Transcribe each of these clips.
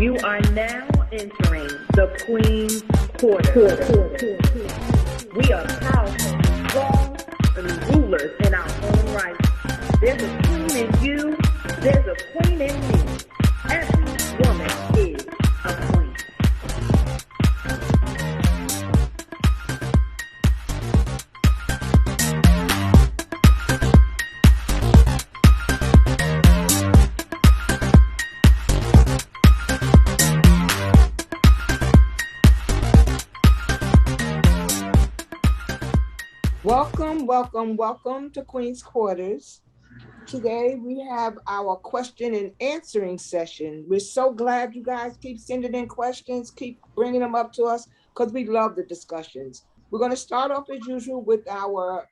You are now entering the Queen's Quarters. We are powerful, strong, and rulers in our own right. There's a queen in you, there's a queen in me. Every woman is a queen. Welcome to Queenzquarters. Today we have our question and answering session. We're so glad you guys keep sending in questions, keep bringing them up to us, because we love the discussions. We're going to start off as usual with our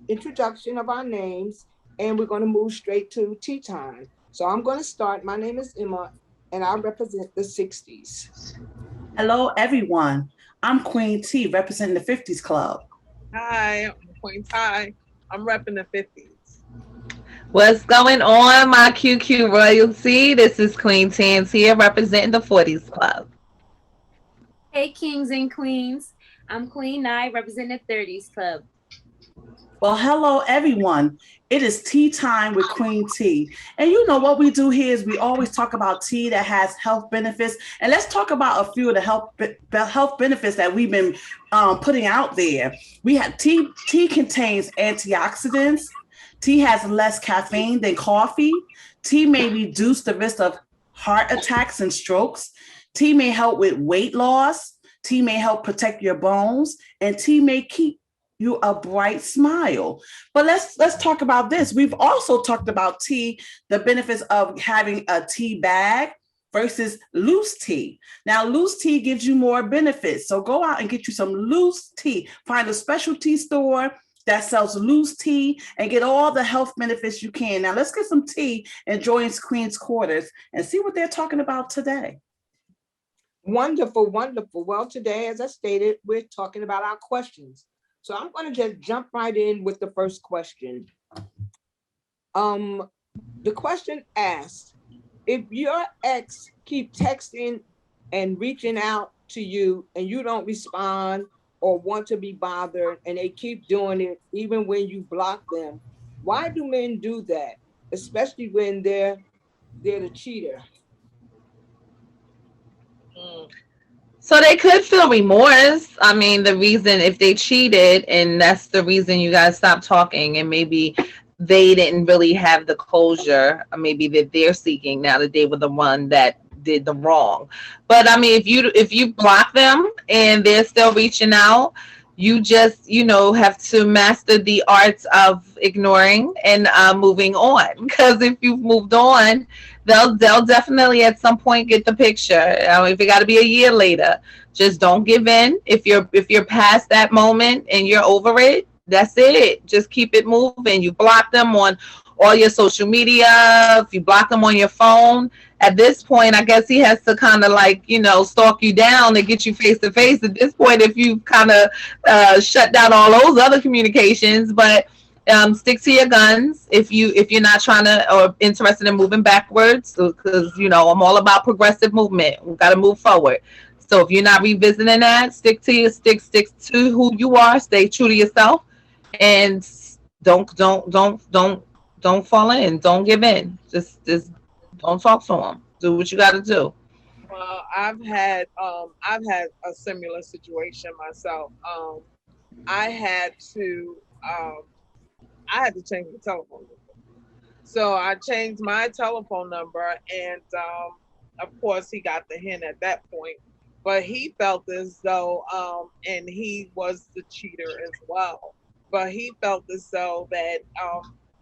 introduction of our names, and we're going to move straight to tea time. So I'm going to start. My name is Emma, and I represent the 60s. Hello, everyone. I'm Queen T, representing the 50s Club. Hi, I'm Queen Ty. I'm repping the 50s. What's going on, my QQ royalty? This is Queen Tantia representing the 40s Club. Hey, kings and queens. I'm Queen Nye representing the 30s Club. Well, hello, everyone. It is tea time with Queen T. And you know what we do here is we always talk about tea that has health benefits. And let's talk about a few of the health benefits that we've been putting out there. We have tea. Tea contains antioxidants. Tea has less caffeine than coffee. Tea may reduce the risk of heart attacks and strokes. Tea may help with weight loss. Tea may help protect your bones. And tea may keep you a bright smile. But let's talk about this. We've also talked about tea, the benefits of having a tea bag versus loose tea. Now, loose tea gives you more benefits. So go out and get you some loose tea. Find a specialty store that sells loose tea and get all the health benefits you can. Now, let's get some tea and join Queenzquarters and see what they're talking about today. Wonderful. Well, today, as I stated, we're talking about our questions. So I'm going to just jump right in with the first question. The question asks, if your ex keep texting and reaching out to you and you don't respond or want to be bothered and they keep doing it even when you block them, why do men do that? Especially when they're the cheater. So they could feel remorse. I mean, the reason if they cheated and that's the reason you guys stopped talking and maybe they didn't really have the closure, or maybe that they're seeking now that they were the one that did the wrong. But I mean, if you block them and they're still reaching out, you just, have to master the arts of ignoring and moving on. Because if you've moved on, they'll definitely at some point get the picture. If it got to be a year later, just don't give in. If you're past that moment and you're over it, that's it. Just keep it moving. You block them on all your social media. If you block them on your phone, at this point, I guess he has to kind of stalk you down and get you face to face. At this point, if you've kind of shut down all those other communications, but stick to your guns if you're not trying to or interested in moving backwards, because I'm all about progressive movement. We've got to move forward. So if you're not revisiting that, stick to who you are. Stay true to yourself, and don't fall in. Don't give in. Just don't talk to them. Do what you got to do. Well, I've had a similar situation myself. I had to change the telephone number. So I changed my telephone number, and of course he got the hint at that point. But he felt as though, and he was the cheater as well. But he felt as though that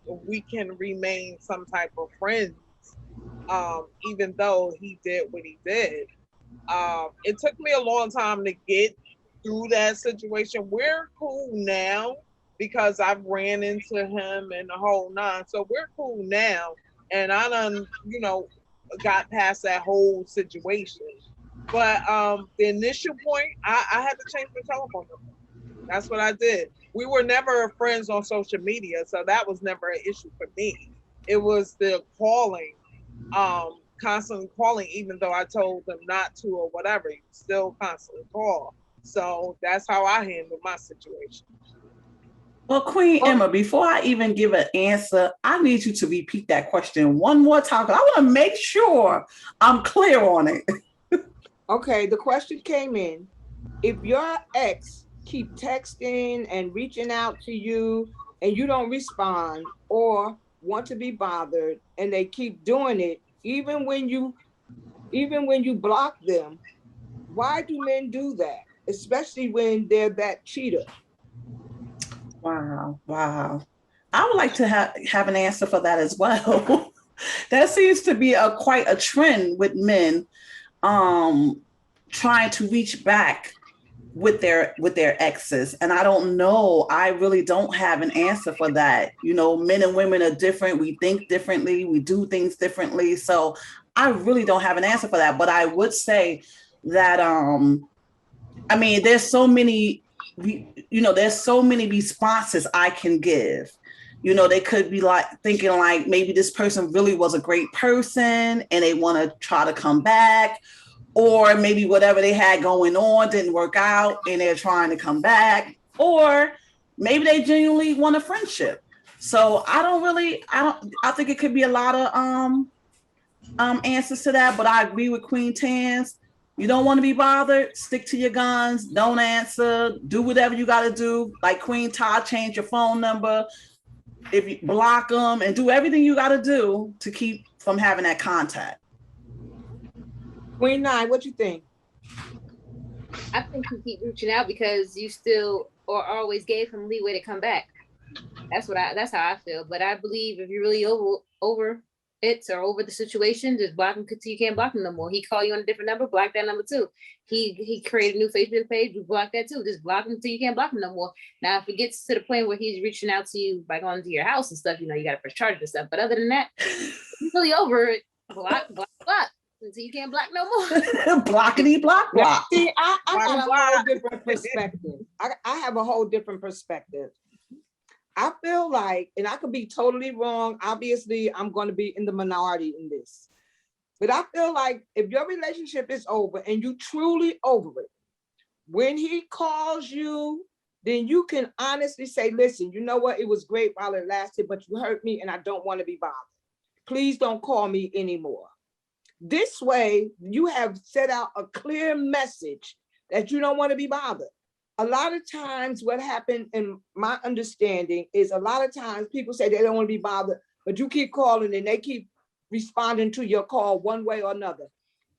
we can remain some type of friends, even though he did what he did. It took me a long time to get through that situation. We're cool now because I've ran into him and the whole nine. So we're cool now. And I done, got past that whole situation. But the initial point, I had to change the telephone number. That's what I did. We were never friends on social media, so that was never an issue for me. It was the calling constantly calling, even though I told them not to or whatever. You still constantly call. So that's how I handle my situation. Well, Queen Emma, before I even give an answer, I need you to repeat that question one more time. I want to make sure I'm clear on it. Okay, the question came in. If your ex keep texting and reaching out to you and you don't respond or want to be bothered and they keep doing it, even when you block them, why do men do that? Especially when they're that cheater. Wow. I would like to have an answer for that as well. That seems to be quite a trend with men trying to reach back with their exes, and I don't know, I really don't have an answer for that. Men and women are different, we think differently, we do things differently, so I really don't have an answer for that. But I would say that there's so many responses I can give. They could be like thinking like maybe this person really was a great person and they want to try to come back, or maybe whatever they had going on didn't work out and they're trying to come back, or maybe they genuinely want a friendship. So I think it could be a lot of answers to that, but I agree with Queen Tans. You don't want to be bothered, stick to your guns, don't answer, do whatever you got to do. Like Queen Todd, change your phone number, if you block them, and do everything you got to do to keep from having that contact. Queen Nye, what you think? I think you keep reaching out because you still or always gave him leeway to come back. That's how I feel. But I believe if you're really over it or over the situation, just block him until you can't block him no more. He call you on a different number, block that number too. He created a new Facebook page, you block that too. Just block him until you can't block him no more. Now, if it gets to the point where he's reaching out to you by going to your house and stuff, you got to press charges and stuff. But other than that, he's really over it. Block until you can't block no more. Blockity block. See, I got a whole different perspective. I have a whole different perspective. I feel like, and I could be totally wrong, obviously I'm going to be in the minority in this, but I feel like if your relationship is over and you truly over it, when he calls you, then you can honestly say, listen, you know what? It was great while it lasted, but you hurt me and I don't want to be bothered. Please don't call me anymore. This way, you have set out a clear message that you don't want to be bothered. A lot of times what happened in my understanding is a lot of times people say they don't want to be bothered, but you keep calling and they keep responding to your call one way or another.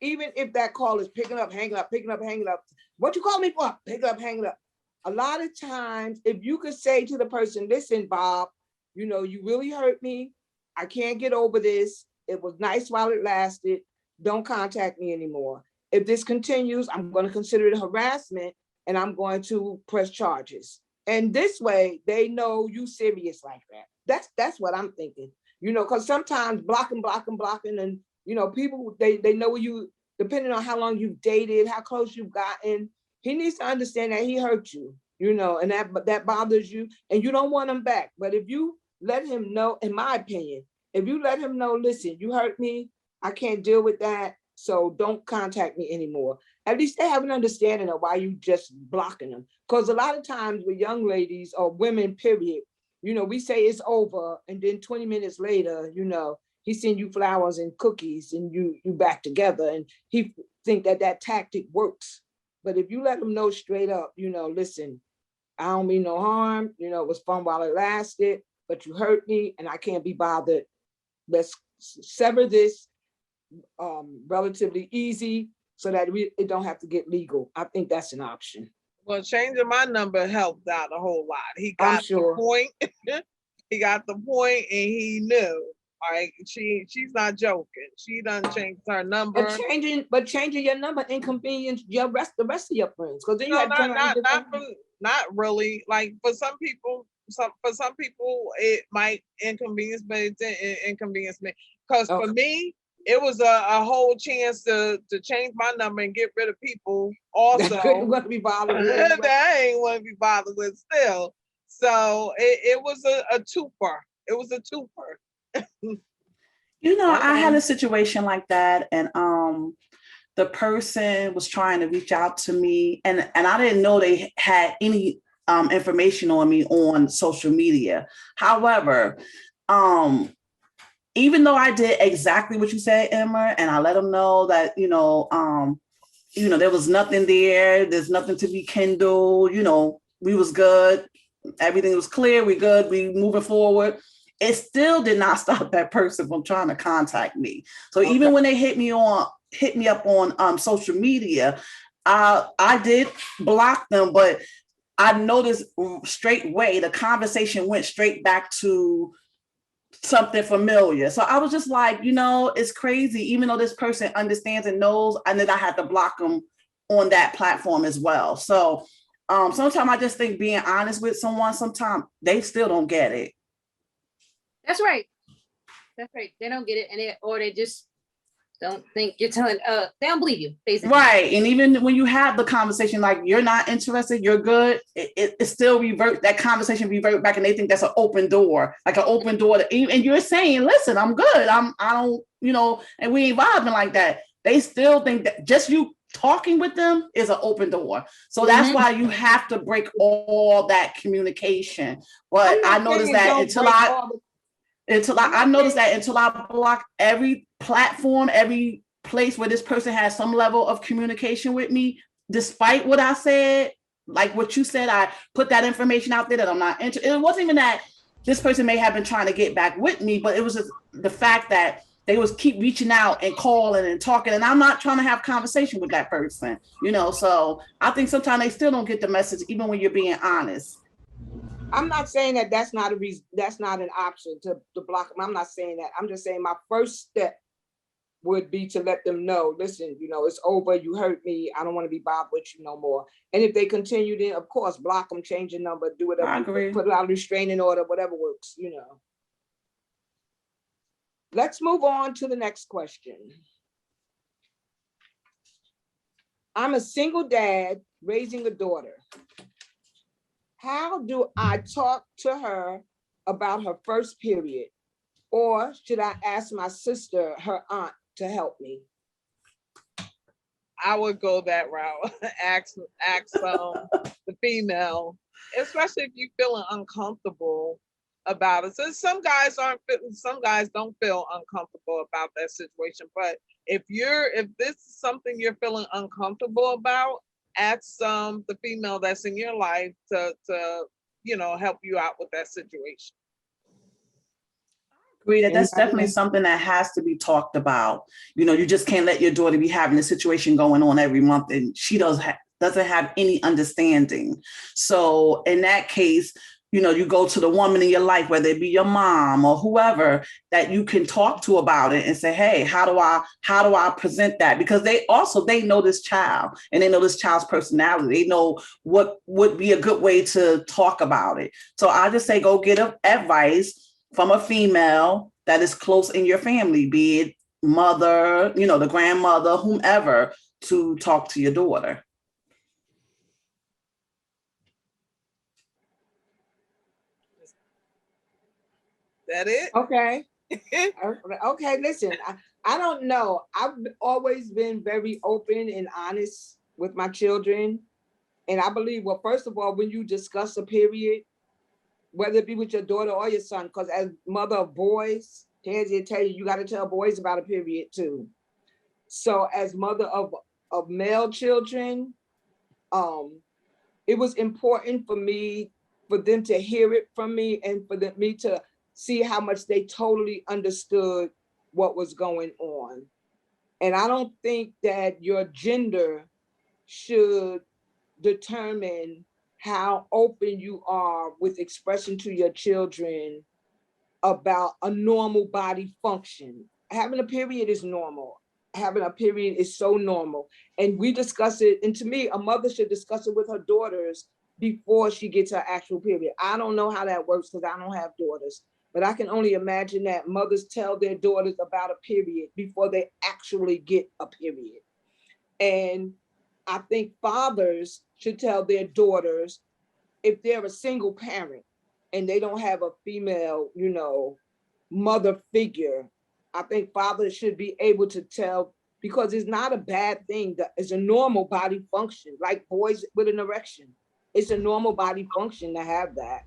Even if that call is picking up, hanging up, picking up, hanging up. What you call me for? Pick up, hanging up. A lot of times, if you could say to the person, listen, Bob, you really hurt me. I can't get over this. It was nice while it lasted. Don't contact me anymore. If this continues, I'm going to consider it harassment and I'm going to press charges. And this way, they know you serious like that. That's what I'm thinking. Because sometimes blocking, and people they know you, depending on how long you've dated, how close you've gotten. He needs to understand that he hurt you, and that bothers you, and you don't want him back. But if you let him know, in my opinion, if you let him know, listen, you hurt me, I can't deal with that, so don't contact me anymore. At least they have an understanding of why you just blocking them. Because a lot of times with young ladies or women, period, we say it's over, and then 20 minutes later, he send you flowers and cookies, and you back together, and he think that tactic works. But if you let them know straight up, listen, I don't mean no harm. It was fun while it lasted, but you hurt me, and I can't be bothered. Let's sever this relatively easy so that it don't have to get legal. I think that's an option. Well, changing my number helped out a whole lot. He got the point. He got the point, and he knew. All right, she's not joking. She done changed her number. But changing your number inconvenienced the rest of your friends, because then you had not really. Like for some people, it might inconvenience, but it didn't inconvenience me. Because for me, it was a whole chance to change my number and get rid of people also. That couldn't want to be bothered with. That I ain't want to be bothered with still. So it was a twofer. It was a twofer. You know, I had Okay. a situation like that, and the person was trying to reach out to me, and I didn't know they had any information on me on social media. However, um, even though I did exactly what you said, Emma, and I let them know that there was nothing there. There's nothing to be kindled. We was good. Everything was clear. We good. We moving forward. It still did not stop that person from trying to contact me. So Okay. even when they hit me up on social media, I did block them, but I noticed straight away the conversation went straight back to something familiar. So I was just like, it's crazy. Even though this person understands and knows, and then I had to block them on that platform as well. So sometimes I just think being honest with someone, sometimes they still don't get it. That's right. That's right. They don't get it, and they just don't think you're telling. They don't believe you, basically. Right. And even when you have the conversation, like you're not interested, you're good, it still that conversation revert back, and they think that's an open door, like an open door. And you're saying, listen, I'm good. I don't, and we ain't vibing like that. They still think that just you talking with them is an open door. So that's why you have to break all that communication. But I noticed that until I block every platform, every place where this person has some level of communication with me, despite what I said, like what you said, I put that information out there that I'm not interested. It wasn't even that this person may have been trying to get back with me, but it was just the fact that they was keep reaching out and calling and talking, and I'm not trying to have conversation with that person, so I think sometimes they still don't get the message, even when you're being honest. I'm not saying that that's not a reason, that's not an option to block them. I'm not saying that. I'm just saying my first step would be to let them know, listen, it's over. You hurt me. I don't want to be bothered with you no more. And if they continue, then of course, block them, change your number, do whatever. I agree. Put it out a restraining order, whatever works, Let's move on to the next question. I'm a single dad raising a daughter. How do I talk to her about her first period? Or should I ask my sister, her aunt, to help me? I would go that route. ask the female, especially if you're feeling uncomfortable about it. So some guys don't feel uncomfortable about that situation. But if this is something you're feeling uncomfortable about, ask the female that's in your life to help you out with that situation. That's definitely something that has to be talked about. You just can't let your daughter be having a situation going on every month and she doesn't have any understanding. So in that case, you go to the woman in your life, whether it be your mom or whoever that you can talk to about it and say, hey, how do I present that? Because they know this child and they know this child's personality. They know what would be a good way to talk about it. So I just say, go get advice from a female that is close in your family, be it mother, the grandmother, whomever, to talk to your daughter. That it? Okay. Okay, listen, I don't know. I've always been very open and honest with my children. And I believe, well, first of all, when you discuss a period, whether it be with your daughter or your son, because as mother of boys, Tansy tell you got to tell boys about a period too. So as mother of male children, it was important for them to hear it from me and for me to see how much they totally understood what was going on. And I don't think that your gender should determine how open you are with expressing to your children about a normal body function. Having a period is normal. Having a period is so normal. And we discuss it. And to me, a mother should discuss it with her daughters before she gets her actual period. I don't know how that works because I don't have daughters, but I can only imagine that mothers tell their daughters about a period before they actually get a period. And I think fathers should tell their daughters, if they're a single parent and they don't have a female, mother figure, I think fathers should be able to tell, because it's not a bad thing. It's a normal body function, like boys with an erection. It's a normal body function to have that.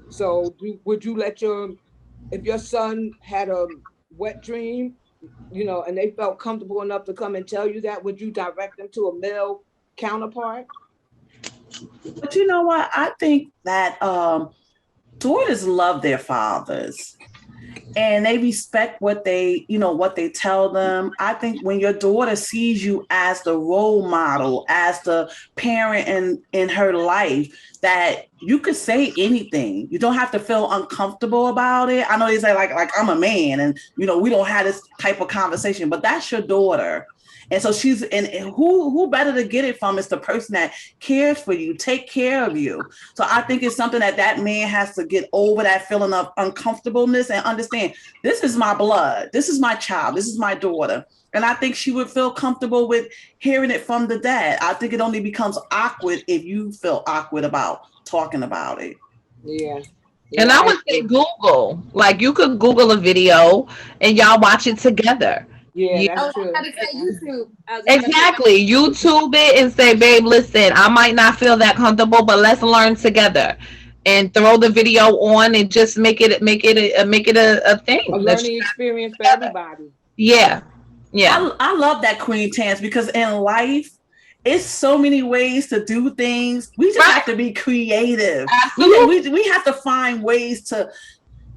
So would you let if your son had a wet dream, and they felt comfortable enough to come and tell you that, would you direct them to a male counterpart? But you know what? I think that daughters love their fathers. And they respect what they tell them. I think when your daughter sees you as the role model, as the parent in her life, that you could say anything. You don't have to feel uncomfortable about it. I know they say like I'm a man, and we don't have this type of conversation, but that's your daughter. And so and who better to get it from is the person that cares for you, take care of you. So I think it's something that man has to get over, that feeling of uncomfortableness, and understand this is my blood. This is my child. This is my daughter. And I think she would feel comfortable with hearing it from the dad. I think it only becomes awkward if you feel awkward about talking about it. Yeah. And I would say Google. Like, you could Google a video and y'all watch it together. Yeah, that's true. YouTube. Exactly. YouTube it and say, babe, listen, I might not feel that comfortable, but let's learn together. And throw the video on and just make it a thing. A learning experience for everybody. Yeah. I love that, Queen Tans, because in life, it's so many ways to do things. We just have to be creative. We have to find ways to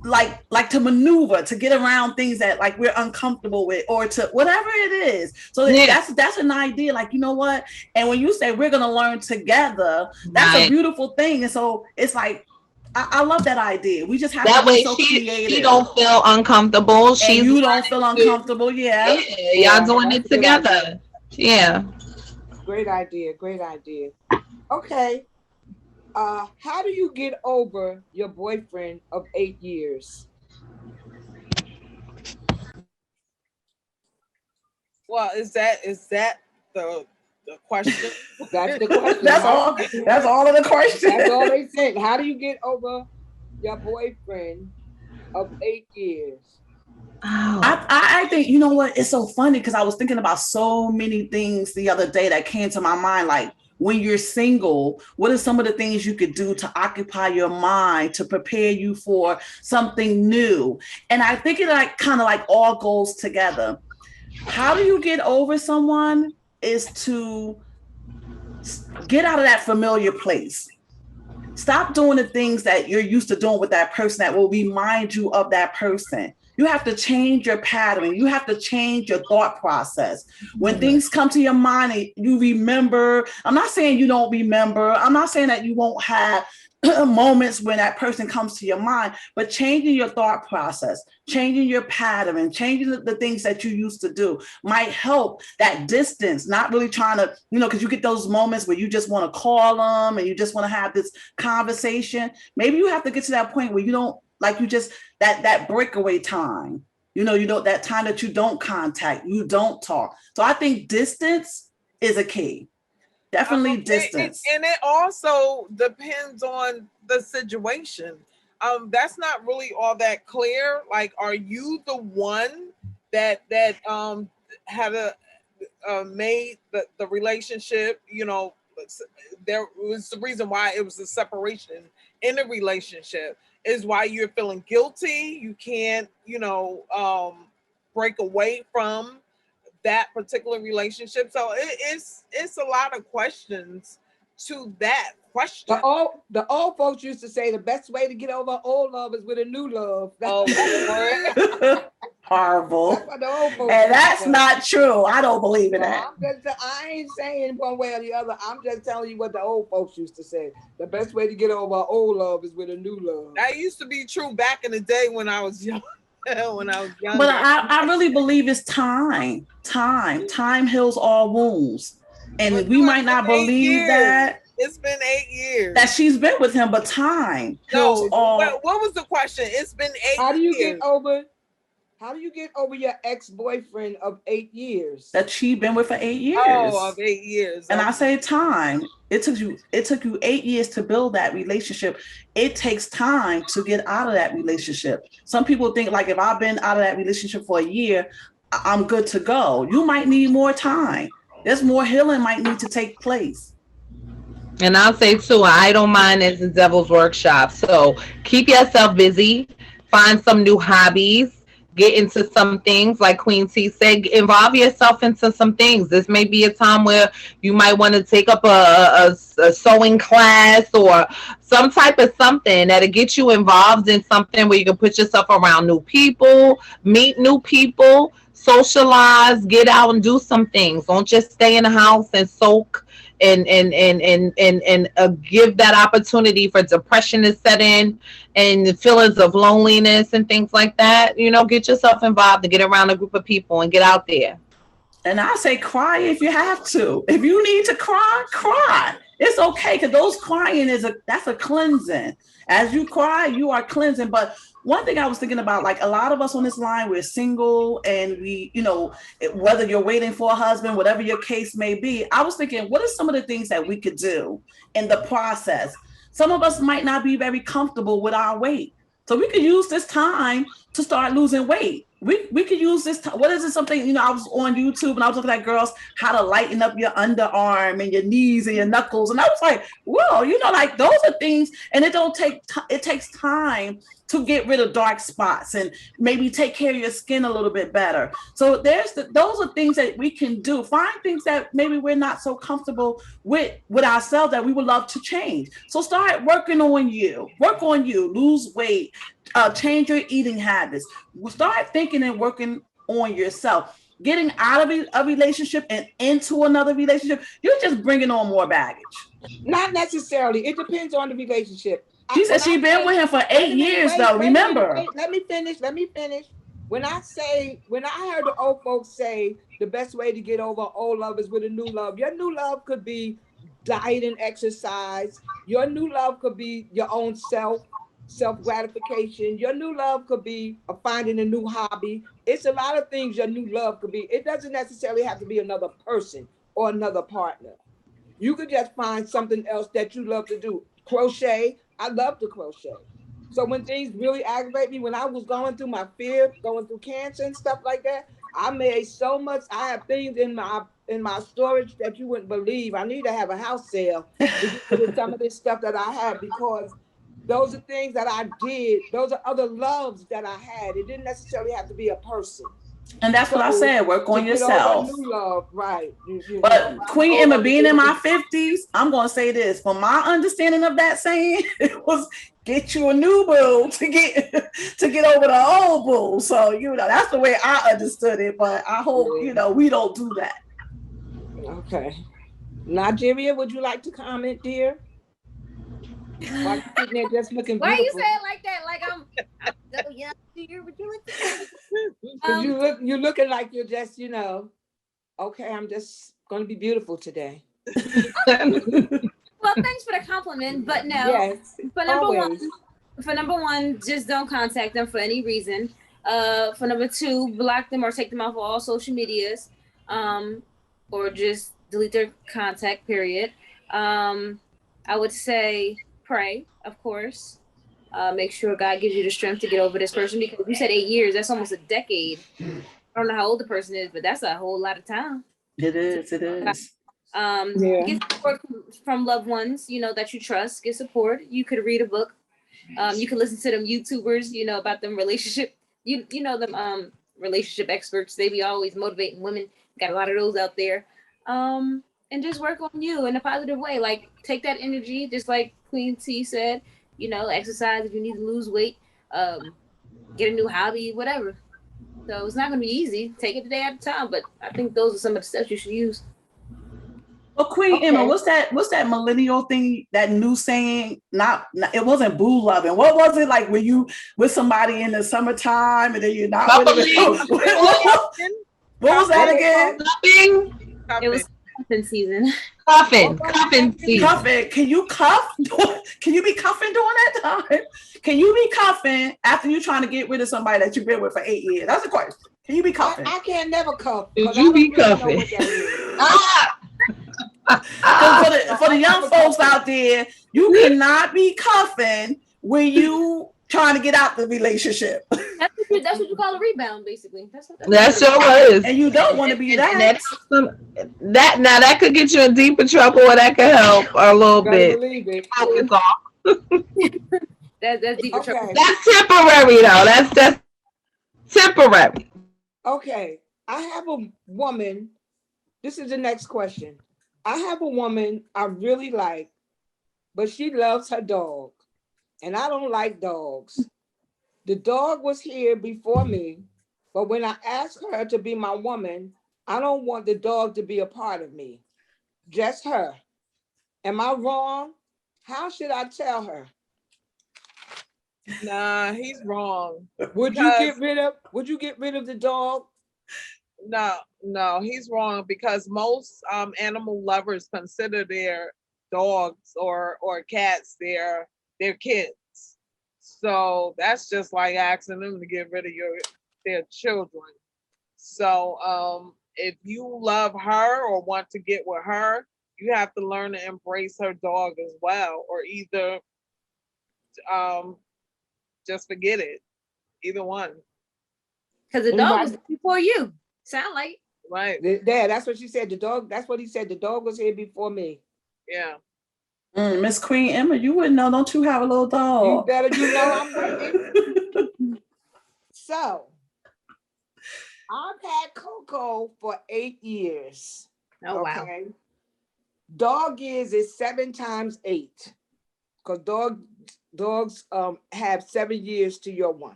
like to maneuver, to get around things that like we're uncomfortable with, or to whatever it is. So that's an idea. Like, you know what? And when you say we're gonna learn together, that's a beautiful thing. And so it's like, I love that idea. We just have to be so creative. She don't feel uncomfortable. You don't feel uncomfortable. Yeah. Y'all doing it together. Yeah. Great idea. Okay. How do you get over your boyfriend of 8 years? Well, is that the question? That's the question. That's all of the questions. That's all they said. How do you get over your boyfriend of 8 years? Oh. I think, you know what? It's so funny because I was thinking about so many things the other day that came to my mind. Like, when you're single, what are some of the things you could do to occupy your mind, to prepare you for something new? And I think it kind of all goes together. How do you get over someone is to get out of that familiar place. Stop doing the things that you're used to doing with that person that will remind you of that person. You have to change your pattern. You have to change your thought process. When things come to your mind, you remember. I'm not saying you don't remember. I'm not saying that you won't have moments when that person comes to your mind, but changing your thought process, changing your pattern, changing the things that you used to do might help that distance, not really trying to, because you get those moments where you just want to call them and you just want to have this conversation. Maybe you have to get to that point where you don't, that breakaway time, that time that you don't contact, you don't talk. So I think distance is a key. Definitely distance. And it also depends on the situation. That's not really all that clear. Like, are you the one that had made the relationship, there was the reason why it was a separation in the relationship, is why you're feeling guilty. You can't, break away from that particular relationship. So it's a lot of questions to that question. The old folks used to say the best way to get over old love is with a new love. Horrible. And that's not true. I don't believe in that. I ain't saying one way or the other. I'm just telling you what the old folks used to say. The best way to get over old love is with a new love. That used to be true back in the day when I was young. When I was young. But I really believe it's time. Time heals all wounds. And we might not believe that. It's been 8 years. That she's been with him, but time heals all. What was the question? It's been 8 years. How do you get over How do you get over your ex-boyfriend of 8 years? That she been with for 8 years. Oh, of 8 years. And I say time. It took you 8 years to build that relationship. It takes time to get out of that relationship. Some people think like if I've been out of that relationship for a year, I'm good to go. You might need more time. There's more healing might need to take place. And I'll say too, I don't mind as the devil's workshop. So keep yourself busy, find some new hobbies, get into some things like Queen T said, involve yourself into some things. This may be a time where you might want to take up a sewing class or some type of something that'll get you involved in something where you can put yourself around new people, meet new people, socialize, get out and do some things. Don't just stay in the house and soak and give that opportunity for depression to set in and feelings of loneliness and things like that. You know, get yourself involved and get around a group of people and get out there. And I say cry if you have to. If you need to cry, cry. It's okay, because those crying that's a cleansing. As you cry, you are cleansing. But one thing I was thinking about, like a lot of us on this line, we're single and we, you know, whether you're waiting for a husband, whatever your case may be, I was thinking, what are some of the things that we could do in the process? Some of us might not be very comfortable with our weight. So we could use this time to start losing weight. We could use this time. What is it? Something, you know, I was on YouTube and I was looking at girls, how to lighten up your underarm and your knees and your knuckles. And I was like, whoa, you know, like those are things, and it takes time to get rid of dark spots and maybe take care of your skin a little bit better. So those are things that we can do. Find things that maybe we're not so comfortable with ourselves that we would love to change. So start working on you. Work on you. Lose weight. Change your eating habits. Start thinking and working on yourself. Getting out of a relationship and into another relationship, you're just bringing on more baggage. Not necessarily. It depends on the relationship. She said she's been with him for 8 years, though. Remember. Let me finish. When I heard the old folks say the best way to get over old love is with a new love. Your new love could be diet and exercise. Your new love could be your own self-gratification. Your new love could be finding a new hobby. It's a lot of things your new love could be. It doesn't necessarily have to be another person or another partner. You could just find something else that you love to do. Crochet. I love to crochet. So when things really aggravate me, when I was going through my fear, going through cancer and stuff like that, I made so much. I have things in my storage that you wouldn't believe. I need to have a house sale with some of this stuff that I have, because those are things that I did. Those are other loves that I had. It didn't necessarily have to be a person. And that's what I said. Work on yourself. New love, right? But Queen Emma, being in my 50s, I'm gonna say this. From my understanding of that saying, it was get you a new boo to get over the old boo. So you know that's the way I understood it. But I hope you know we don't do that. Okay, Nigeria, would you like to comment, dear? Why you sitting there just looking Why beautiful? you say it like that? Like I'm so young, dear. Would you like to You're looking like you're just, you know, okay, I'm just going to be beautiful today. Well, thanks for the compliment, but no. Yes, For number one, just don't contact them for any reason. For number two, block them or take them off of all social medias, or just delete their contact. Period. I would say pray, of course. Make sure God gives you the strength to get over this person, because you said 8 years. That's almost a decade. I don't know how old the person is, but that's a whole lot of time. It is. Get support from loved ones, you know, that you trust. Get support. You could read a book. You can listen to them YouTubers, you know, about them relationship. You know them relationship experts. They be always motivating women. Got a lot of those out there. And just work on you in a positive way. Like take that energy, just like Queen T said. You know, exercise if you need to lose weight. Get a new hobby, whatever. So it's not going to be easy. Take it a day at a time. But I think those are some of the steps you should use. Well, Queen Emma, what's that millennial thing? That new saying? Not it wasn't boo loving. What was it like when you with somebody in the summertime and then you're not with them? What was that again? It was Cuffing season. Cuffing season. Cuffing. Can you cuff? Can you be cuffing during that time? Can you be cuffing after you're trying to get rid of somebody that you've been with for 8 years? That's the question. Can you be cuffing? I can't never cuff. Did you be cuffing? For the young folks out there, you cannot be cuffing when you trying to get out the relationship. That's what you call a rebound, basically. That sure is. And you don't want to be that. That could get you in deeper trouble, or that could help a little bit. Focus off. That's deeper trouble. That's temporary though. That's temporary. Okay. I have a woman. This is the next question. I have a woman I really like, but she loves her dog. And I don't like dogs. The dog was here before me, but when I asked her to be my woman, I don't want the dog to be a part of me. Just her. Am I wrong? How should I tell her? Nah, he's wrong. Would you get rid of the dog? No, he's wrong because most animal lovers consider their dogs or cats their kids. So that's just like asking them to get rid of their children. So if you love her or want to get with her, you have to learn to embrace her dog as well, or either just forget it. Either one. Because the dog was before you. Sound like right. Dad, that's what she said. The dog. That's what he said. The dog was here before me. Yeah. Miss Queen Emma, you wouldn't know. Don't you have a little dog? You better. You know I'm waiting. So, I've had Coco for 8 years. Oh wow. Dog years is 7 times 8, because dogs have 7 years to your 1.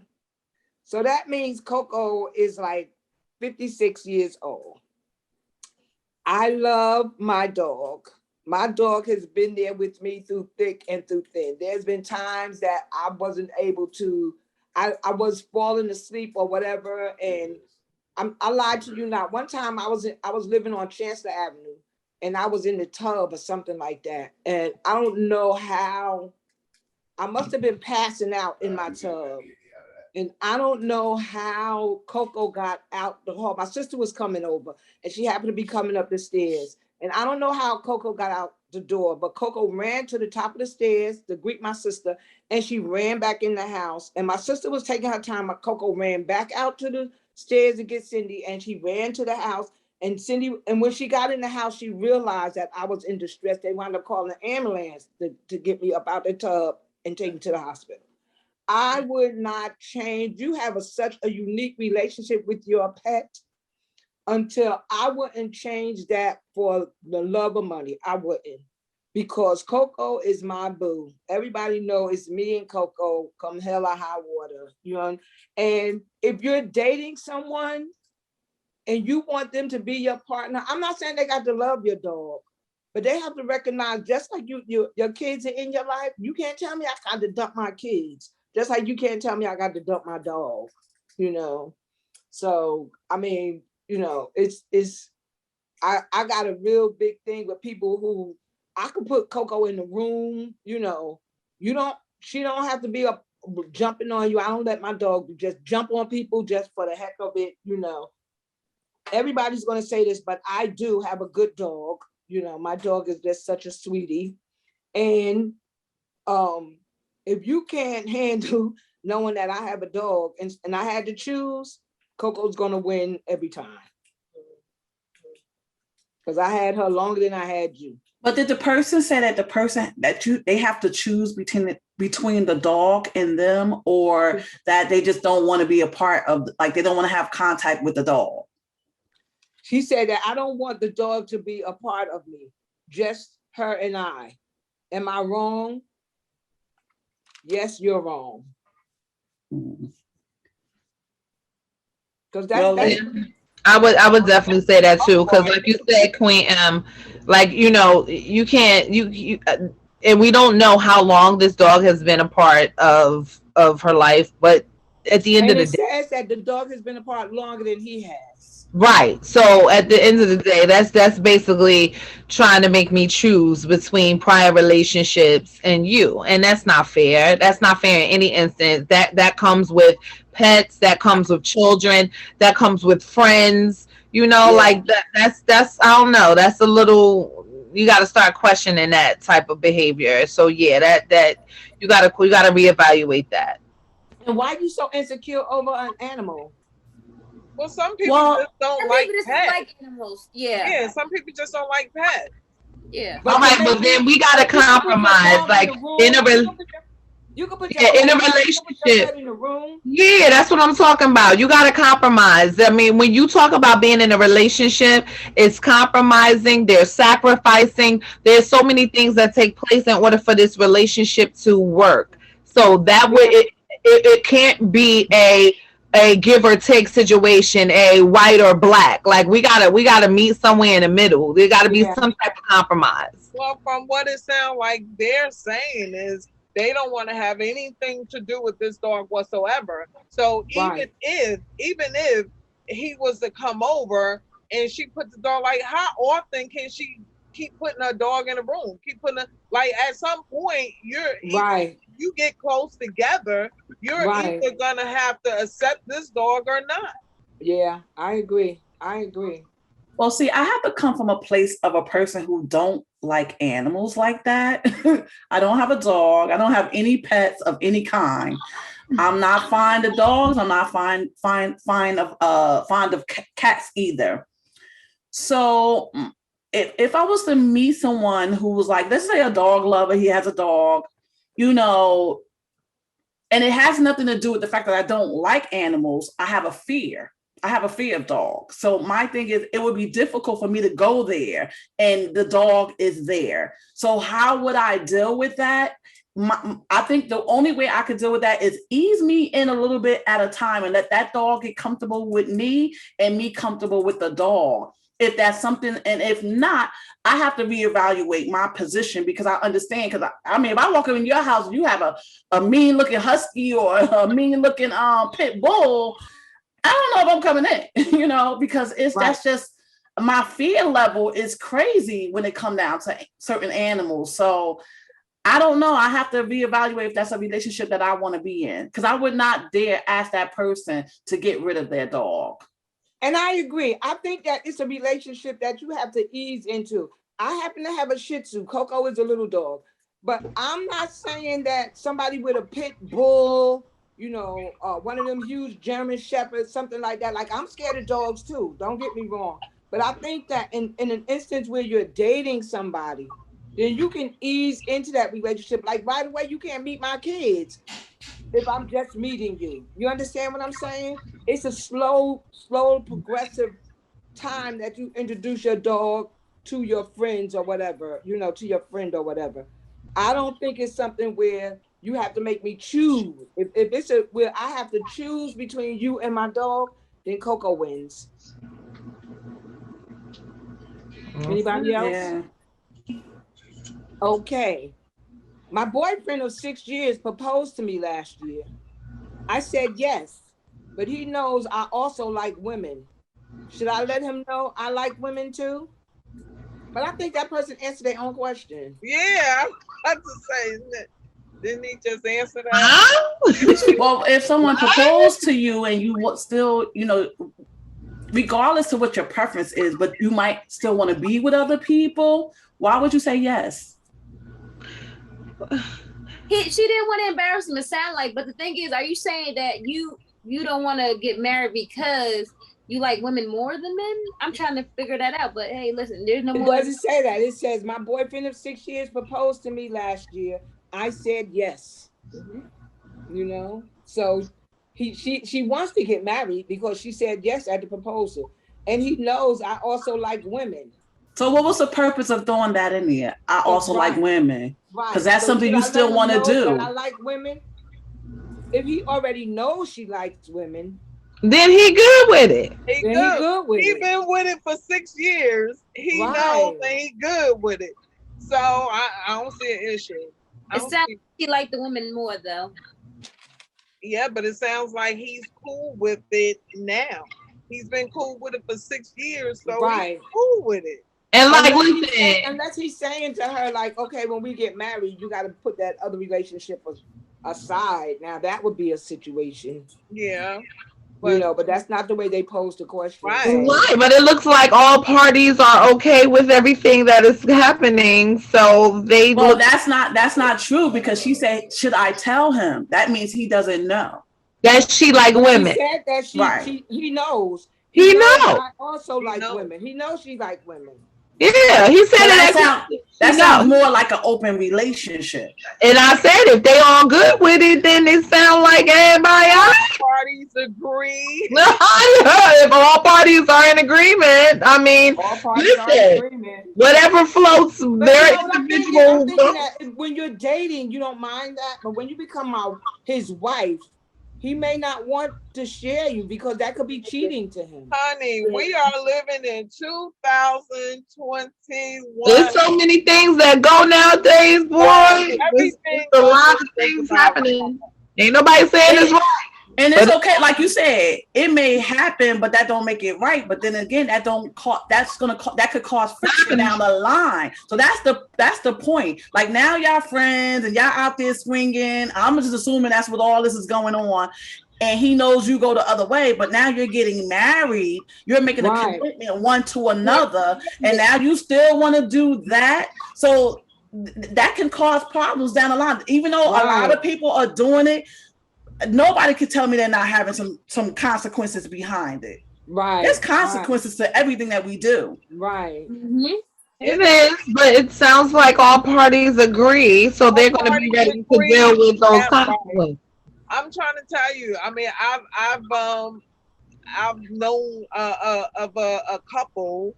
So that means Coco is like 56 years old. I love my dog. My dog has been there with me through thick and through thin. There's been times that I wasn't able to, I was falling asleep or whatever, and I lied to you not. One time I was living on Chancellor Avenue, and I was in the tub or something like that. And I don't know how, I must have been passing out in my tub. And I don't know how Coco got out the hall. My sister was coming over, and she happened to be coming up the stairs. And I don't know how Coco got out the door, but Coco ran to the top of the stairs to greet my sister, and she ran back in the house. And my sister was taking her time. Coco ran back out to the stairs to get Cindy, and she ran to the house. And when she got in the house, she realized that I was in distress. They wound up calling an ambulance to get me up out the tub and take me to the hospital. I would not change. You have such a unique relationship with your pet until I wouldn't change that for the love of money. I wouldn't, because Coco is my boo. Everybody knows it's me and Coco come hell or high water. You know, and if you're dating someone and you want them to be your partner, I'm not saying they got to love your dog, but they have to recognize, just like your kids are in your life, you can't tell me I got to dump my kids. Just like you can't tell me I got to dump my dog, you know. So, I mean, you know, I got a real big thing with people who, I could put Coco in the room, you know, she don't have to be up jumping on you. I don't let my dog just jump on people just for the heck of it, you know. Everybody's going to say this, but I do have a good dog. You know, my dog is just such a sweetie. And, if you can't handle knowing that I have a dog and I had to choose, Coco's gonna win every time. Because I had her longer than I had you. But did the person say that they have to choose between the dog and them, or that they just don't want to be a part of, like they don't want to have contact with the dog? She said that I don't want the dog to be a part of me, just her and I. Am I wrong? Yes, you're wrong. Because I would definitely say that too. Because like you said, Queen M, like, you know, you can't and we don't know how long this dog has been a part of her life, but at the end of the day, it says that the dog has been a part longer than he has. Right. So at the end of the day, that's basically trying to make me choose between prior relationships and you. And that's not fair. That's not fair in any instance. That comes with pets, that comes with children, that comes with friends, Yeah. like that's I don't know. That's a little, you gotta start questioning that type of behavior. So yeah, that you gotta reevaluate that. And why you so insecure over an animal? Well, some people Well, just don't Some like people just don't pets. like animals. Yeah, Yeah, some people just don't like pets. yeah. All But to right, make but then we gotta but you can put your compromise. dog in Like the in a room. You can put your yeah, in pet a in the, you can put your relationship. pet in the room. Yeah, that's what I'm talking about. You got to compromise. I mean, when you talk about being in a relationship, it's compromising, there's sacrificing. There's so many things that take place in order for this relationship to work. So that way Yeah, it can't be a give or take situation, a white or black. Like we gotta meet somewhere in the middle. There got to be yeah, some type of compromise. Well, from what it sounds like they're saying is they don't want to have anything to do with this dog whatsoever. So right. even if he was to come over and she put the dog, like how often can she keep putting her dog in a room? Keep putting her, like at some point you're either Right, you get close together, you're right. either gonna have to accept this dog or not. Yeah, I agree. I agree. well, see, I have to come from a place of a person who don't like animals like that. I don't have a dog. I don't have any pets of any kind. I'm not fond of dogs. I'm not fond of cats either. So if I was to meet someone who was like, let's say a dog lover, he has a dog, you know, and it has nothing to do with the fact that I don't like animals. I have a fear. I have a fear of dogs. So my thing is, it would be difficult for me to go there and the dog is there. So how would I deal with that? I think the only way I could deal with that is ease me in a little bit at a time and let that dog get comfortable with me and me comfortable with the dog. If that's something, and if not, I have to reevaluate my position because I understand. Because I mean, if I walk in your house, you have a mean looking husky or a mean looking pit bull, I don't know if I'm coming in, because Right. that's just my fear level is crazy when it comes down to certain animals. So I don't know. I have to reevaluate if that's a relationship that I want to be in because I would not dare ask that person to get rid of their dog. And I agree. I think that it's a relationship that you have to ease into. I happen to have a Shih Tzu. Coco is a little dog, but I'm not saying that somebody with a pit bull, one of them huge German shepherds, something like that. Like I'm scared of dogs too. Don't get me wrong. But I think that in an instance where you're dating somebody, then you can ease into that relationship. Like right away, you can't meet my kids if I'm just meeting you. You understand what I'm saying? It's a slow, progressive time that you introduce your dog to your friends or whatever, to your friend or whatever. I don't think it's something where you have to make me choose. If it's where I have to choose between you and my dog, then Coco wins. Anybody else? Yeah. Okay. My boyfriend of 6 years proposed to me last year. I said yes, but he knows I also like women. Should I let him know I like women too? But I think that person answered their own question. Yeah, I was about to say, didn't he just answer that? Huh? Well, if someone proposed to you and you still, regardless of what your preference is, but you might still want to be with other people, why would you say yes? She didn't want to embarrass him. It sound like, but the thing is, are you saying that you don't want to get married because you like women more than men? I'm trying to figure that out. But hey, listen, there's no more. It doesn't say that. It says my boyfriend of 6 years proposed to me last year. I said yes. So she wants to get married because she said yes at the proposal, and he knows I also like women. So what was the purpose of throwing that in there? I also like Right, women. Because right. that's So something should you I let still him want to know that I do. like women? If he already knows she likes women, Then he good with it. He then he good. good with He it. been with it for 6 years. He knows Right. that he good with it. So I don't see an issue. It sounds like he liked the women more though. Yeah, but it sounds like he's cool with it now. He's been cool with it for 6 years, so Right. he's cool with it. And like, Unless he's saying to her, like, okay, when we get married, you got to put that other relationship aside. Now that would be a situation. Yeah. But that's not the way they posed the question. Right. So. Right, but it looks like all parties are okay with everything that is happening. So they that's not true, because she said, should I tell him? That means he doesn't know. That she like women. She said that Right. he knows. He knows. I also like women. He knows she like women. Yeah, he said that sounds more like an open relationship. And I said, if they all good with it, then it sounds like everybody parties agree. If all parties are in agreement, I mean, listen, whatever floats their individual. I'm thinking that when you're dating, you don't mind that, but when you become his wife, he may not want to share you because that could be cheating to him. Honey, we are living in 2021. There's so many things that go nowadays, boy. There's a lot of things happening. Ain't nobody saying it's right. And it's okay, like you said, it may happen, but that don't make it right. But then again, that could cause friction down the line. So that's the point. Like, now y'all friends and y'all out there swinging. I'm just assuming that's what all this is going on. And he knows you go the other way, but now you're getting married. You're making a commitment one to another, and now you still want to do that. So that can cause problems down the line. Even though a lot of people are doing it, nobody can tell me they're not having some consequences behind it. Right. There's consequences to everything that we do. Right. Mm-hmm. It is, but it sounds like all parties agree, so they're going to be ready to deal with those consequences. I'm trying to tell you. I mean, I've known of a couple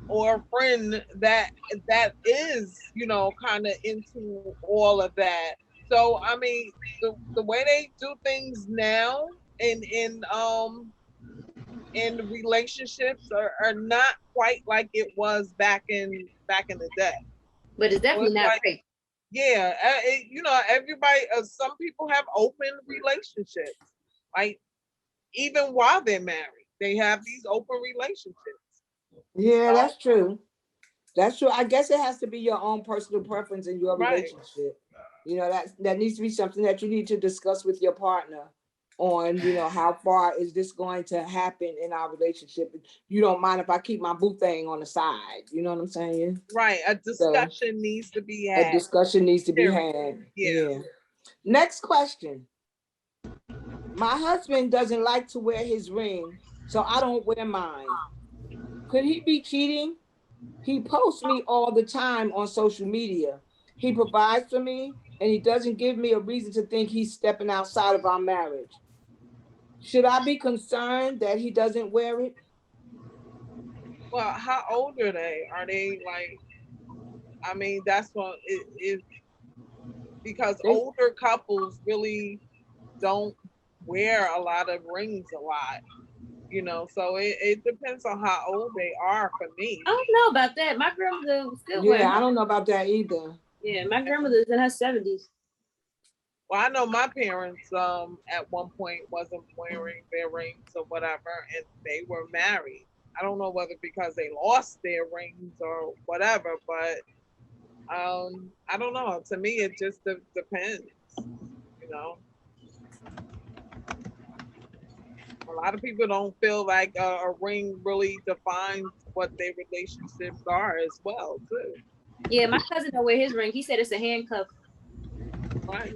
or a friend that is, kind of into all of that. So I mean, the way they do things now in relationships are not quite like it was back in the day. But it's definitely not right. Yeah, everybody. Some people have open relationships, like even while they're married, they have these open relationships. Yeah, that's true. That's true. I guess it has to be your own personal preference in your relationship. That needs to be something that you need to discuss with your partner on, how far is this going to happen in our relationship? You don't mind if I keep my boo thing on the side. You know what I'm saying? Right. A discussion needs to be had. A discussion needs to be had. Yeah. Next question. My husband doesn't like to wear his ring, so I don't wear mine. Could he be cheating? He posts me all the time on social media. He provides for me, and he doesn't give me a reason to think he's stepping outside of our marriage. Should I be concerned that he doesn't wear it? Well, how old are they? Are they like, I mean, that's what it is, because older couples really don't wear a lot of rings a lot. So it depends on how old they are for me. I don't know about that. My grandmother still wears. Yeah, I don't know about that either. Yeah, my grandmother's in her 70s. Well, I know my parents at one point wasn't wearing their rings or whatever, and they were married. I don't know whether because they lost their rings or whatever, but I don't know. To me, it just depends, A lot of people don't feel like a ring really defines what their relationships are as well, too. Yeah, my cousin don't wear his ring. He said it's a handcuff. Right.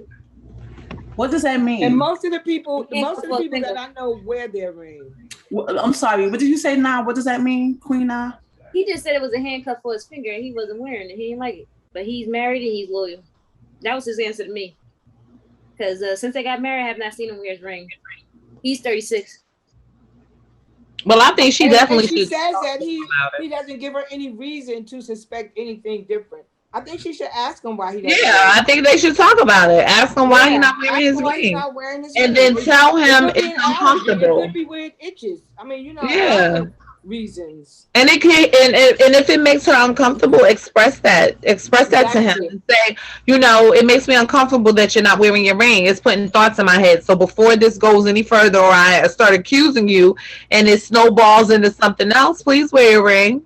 What does that mean? And most of the people that I know wear their ring. Well, I'm sorry. What did you say now? What does that mean, Queen Na? He just said it was a handcuff for his finger and he wasn't wearing it. He didn't like it. But he's married and he's loyal. That was his answer to me. Because since they got married, I have not seen him wear his ring. He's 36. Well, I think she definitely she says that he doesn't give her any reason to suspect anything different. I think she should ask him why he doesn't. Yeah, I think they should talk about it. Ask him why he's not wearing his ring. And then tell him it's uncomfortable. It could be where it itches. I mean, Yeah. reasons. And it can, and if it makes her uncomfortable, express that. Express that to him Exactly. and say, it makes me uncomfortable that you're not wearing your ring. It's putting thoughts in my head. So before this goes any further, or I start accusing you, and it snowballs into something else, please wear your ring.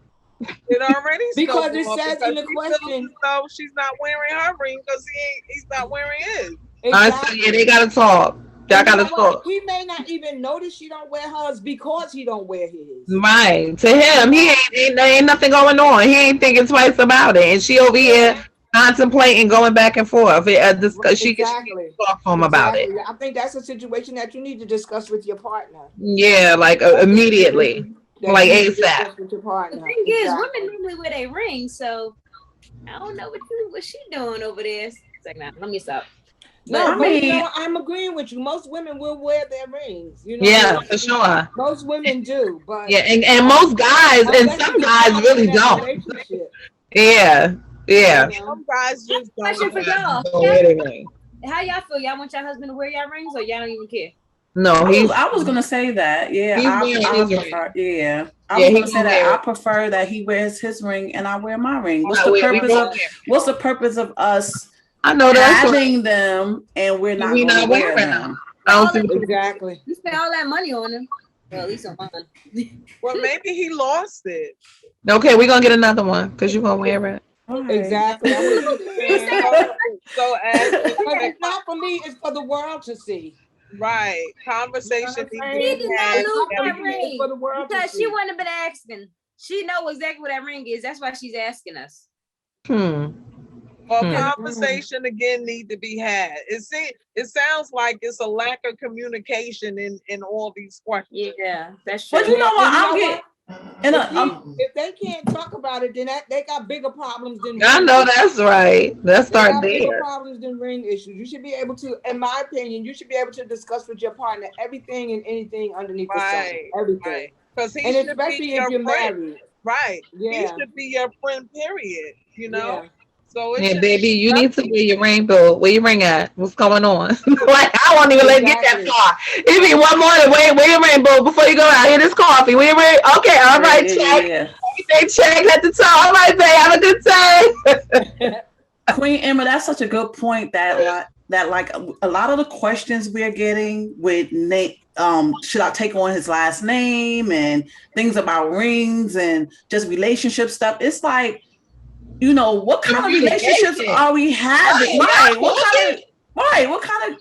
It already Because it snowballed says because in the he feels question. as though she's not wearing her ring because he's not wearing his. So yeah, they gotta talk. Y'all And you gotta know what? talk. He may not even notice she don't wear hers because he don't wear his. Right. To him, he ain't nothing going on. He ain't thinking twice about it. And she over here contemplating going back and forth. She can talk to him about it. I think that's a situation that you need to discuss with your partner. Yeah, like immediately. Like ASAP. With your partner. The thing is, women normally wear their rings, so I don't know what she doing over there. It's like, nah, let me stop. No, but I'm agreeing with you. Most women will wear their rings. Yeah, for sure. Most women do, but and most guys and some guys really don't. Yeah. Some guys just don't. Question for y'all. How y'all feel? Y'all want your husband to wear y'all rings, or y'all don't even care? No, I was gonna say that. Yeah, I prefer. Yeah, I was gonna say that. I prefer that he wears his ring and I wear my ring. What's the purpose of us? I know having them and we're not wearing them. Exactly. You spend all that money on them. Well, at least on mine. Well, maybe he lost it. Okay, we're gonna get another one because you're gonna wear it. Exactly. So it's not for me, it's for the world to see. Right. Conversation He did not lose that ring for the world because to she see. wouldn't have been asking. She know exactly what that ring is. That's why she's asking us. Well, conversation again need to be had. It sounds like it's a lack of communication in all these questions. Yeah, that's true. But you know what? If they can't talk about it, then they got bigger problems than. I know that's right. Let's start there. Bigger problems than ring issues. You should be able to, in my opinion, you should be able to discuss with your partner everything and anything underneath the sun. Everything. Because and especially if you're married. Right. Yeah. He should be your friend, period. Yeah. So baby, you need to wear your rainbow. Where your ring at? What's going on? Like, I won't even let get that far. It be one morning. Wear your rainbow before you go out. Here, this coffee. Wear your rainbow. Okay, all right, check. Everything check at the top. All right, babe. Have a good time. Queen Emma, that's such a good point. That like a lot of the questions we're getting with Nate. Should I take on his last name and things about rings and just relationship stuff? It's like, what kind of relationships are we having? Right. What kind of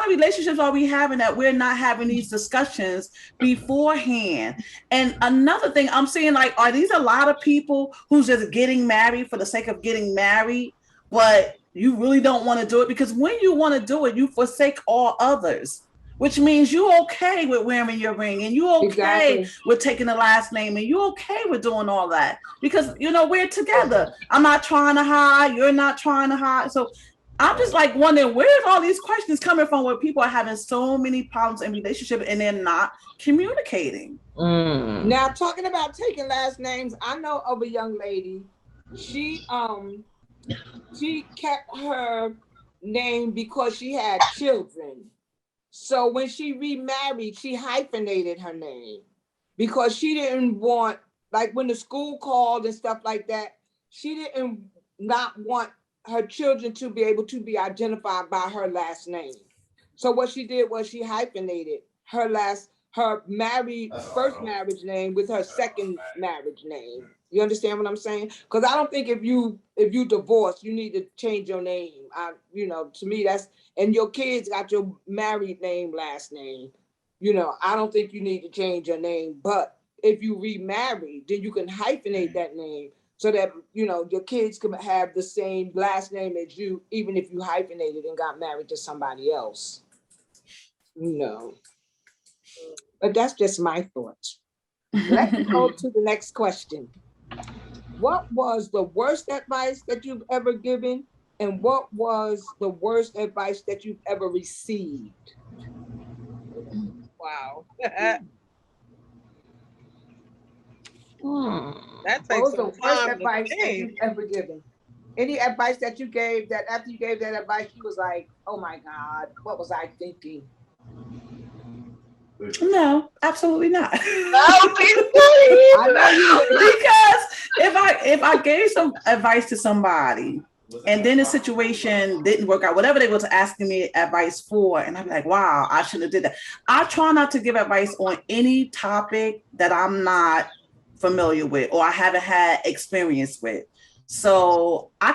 relationships are we having that we're not having these discussions beforehand? And another thing I'm seeing, like, are these a lot of people who's just getting married for the sake of getting married, but you really don't want to do it? Because when you want to do it, you forsake all others. Which means you're okay with wearing your ring and you're okay with taking the last name and you're okay with doing all that because, we're together. I'm not trying to hide. You're not trying to hide. So I'm just like wondering, where's all these questions coming from where people are having so many problems in relationships and they're not communicating? Now, talking about taking last names, I know of a young lady. She kept her name because she had children. So when she remarried, she hyphenated her name because she didn't want, like when the school called and stuff like that, she didn't not want her children to be able to be identified by her last name. So what she did was she hyphenated her first marriage name with her second marriage name. You understand what I'm saying? Because I don't think if you divorce, you need to change your name. To me that's, and your kids got your married name, last name. I don't think you need to change your name. But if you remarry, then you can hyphenate that name so that your kids can have the same last name as you, even if you hyphenated and got married to somebody else. But that's just my thoughts. Let's go to the next question. What was the worst advice that you've ever given? And what was the worst advice that you've ever received? Wow. That takes some time. Worst advice that you've ever given? Any advice that you gave that after you gave that advice, you was like, oh my God, what was I thinking? No, absolutely not. I know you wouldn't. Because if I gave some advice to somebody and then the situation didn't work out, whatever they was asking me advice for, and I'm like, wow, I shouldn't have did that. I try not to give advice on any topic that I'm not familiar with or I haven't had experience with. So I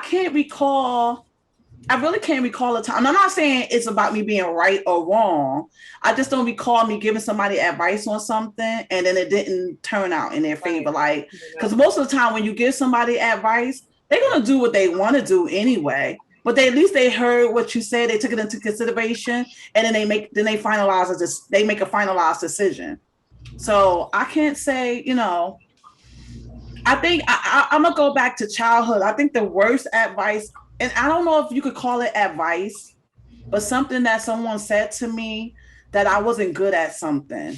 really can't recall a time. And I'm not saying it's about me being right or wrong. I just don't recall me giving somebody advice on something and then it didn't turn out in their favor. Like, because most of the time when you give somebody advice, they're gonna do what they want to do anyway. But at least they heard what you said, they took it into consideration, and then they make a finalized decision. So I can't say, I think I'm gonna go back to childhood. I think the worst advice, and I don't know if you could call it advice, but something that someone said to me that I wasn't good at something.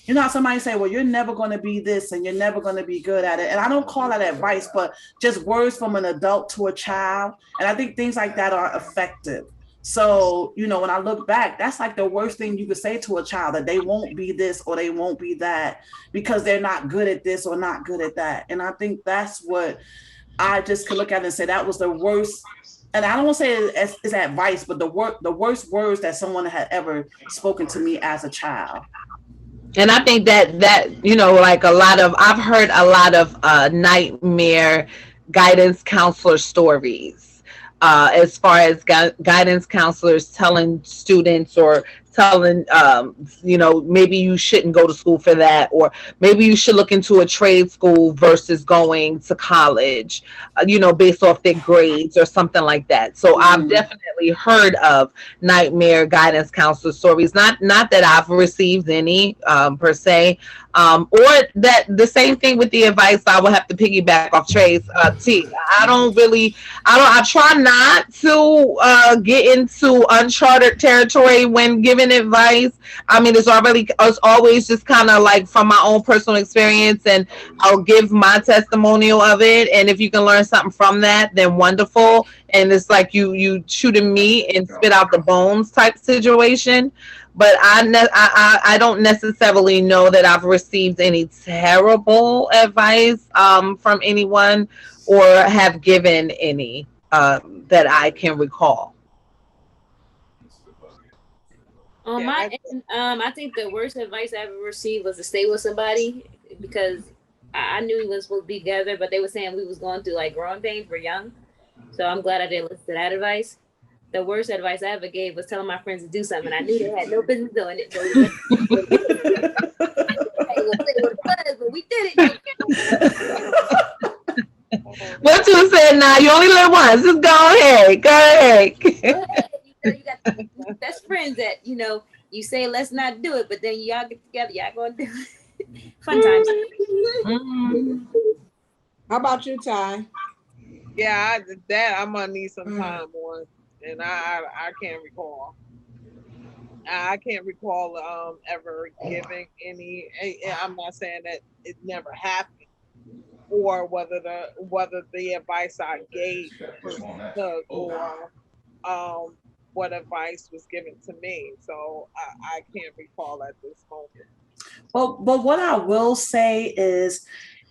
You know how somebody say, well, you're never going to be this and you're never going to be good at it. And I don't call that advice, but just words from an adult to a child. And I think things like that are effective. So, when I look back, that's like the worst thing you could say to a child, that they won't be this or they won't be that because they're not good at this or not good at that. And I think that's what I just could look at and say that was the worst. And I don't want to say it's advice, but the worst words that someone had ever spoken to me as a child. And I think that like I've heard a lot of nightmare guidance counselor stories, as far as guidance counselors telling students or telling maybe you shouldn't go to school for that, or maybe you should look into a trade school versus going to college, based off their grades or something like that. So I've definitely heard of nightmare guidance counselor stories. Not that I've received any per se, or that the same thing with the advice. I will have to piggyback off Trey's T. I try not to get into uncharted territory when giving advice. I mean, it's always just kind of like from my own personal experience, and I'll give my testimonial of it. And if you can learn something from that, then wonderful. And it's like you shooting me and spit out the bones type situation. But I don't necessarily know that I've received any terrible advice from anyone, or have given any that I can recall. On my end, I think the worst advice I ever received was to stay with somebody, because I knew we was supposed to be together, but they were saying we was going through like growing pains. We're young, so I'm glad I didn't listen to that advice. The worst advice I ever gave was telling my friends to do something. I knew they had no business doing it. But we did it. What you said now? You only live once. Just go ahead. Go ahead. You got the best friends that you say let's not do it, but then y'all get together, y'all gonna do it. Fun times. How about you, Ty? Yeah, I'm gonna need some time on, and I can't recall. I can't recall ever giving any. I'm not saying that it never happened, or whether the advice I gave was took, or what advice was given to me. So I can't recall at this moment. But what I will say is,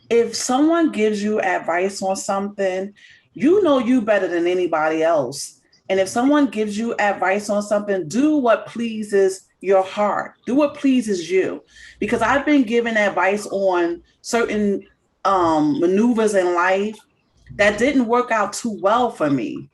if someone gives you advice on something, you know you better than anybody else. And if someone gives you advice on something, do what pleases your heart. Do what pleases you. Because I've been given advice on certain maneuvers in life that didn't work out too well for me.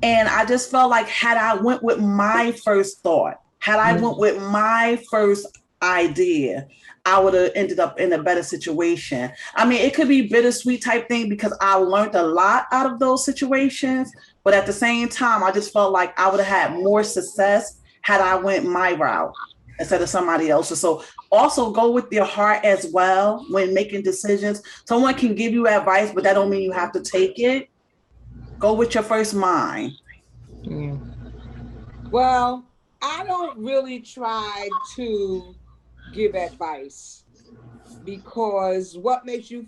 And I just felt like had I went with my first thought, had I went with my first idea, I would have ended up in a better situation. I mean, it could be bittersweet type thing because I learned a lot out of those situations. But at the same time, I just felt like I would have had more success had I went my route instead of somebody else's. So also go with your heart as well when making decisions. Someone can give you advice, but that don't mean you have to take it. Go with your first mind. Well, I don't really try to give advice because what you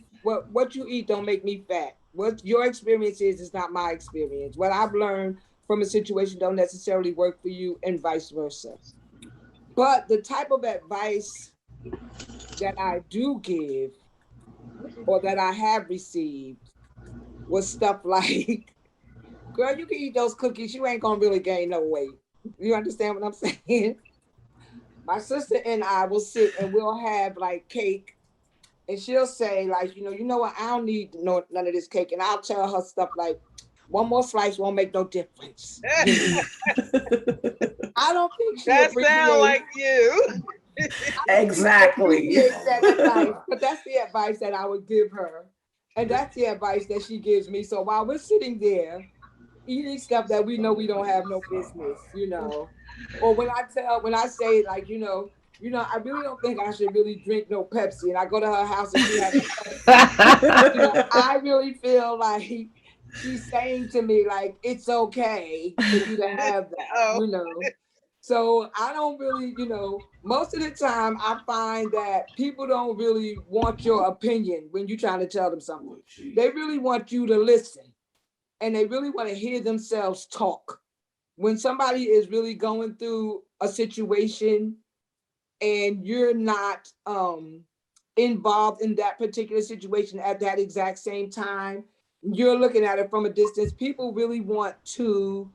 eat don't make me fat. What your experience is not my experience. What I've learned from a situation don't necessarily work for you, and vice versa. But the type of advice that I do give or that I have received was stuff like, girl, you can eat those cookies. You ain't going to really gain no weight. You understand what I'm saying? My sister and I will sit and we'll have like cake. And she'll say, like, you know what? I don't need none of this cake. And I'll tell her stuff like, one more slice won't make no difference. I don't think she That appreciates sound like you. Exactly. that advice, but that's the advice that I would give her. And that's the advice that she gives me. So while we're sitting there eating stuff that we know we don't have no business, or when I say like, I really don't think I should really drink no Pepsi. And I go to her house and she has Pepsi. I really feel like she's saying to me, like, it's okay for you to have that, So I don't really, most of the time I find that people don't really want your opinion when you're trying to tell them something. They really want you to listen and they really want to hear themselves talk. When somebody is really going through a situation and you're not involved in that particular situation at that exact same time, you're looking at it from a distance. People really want to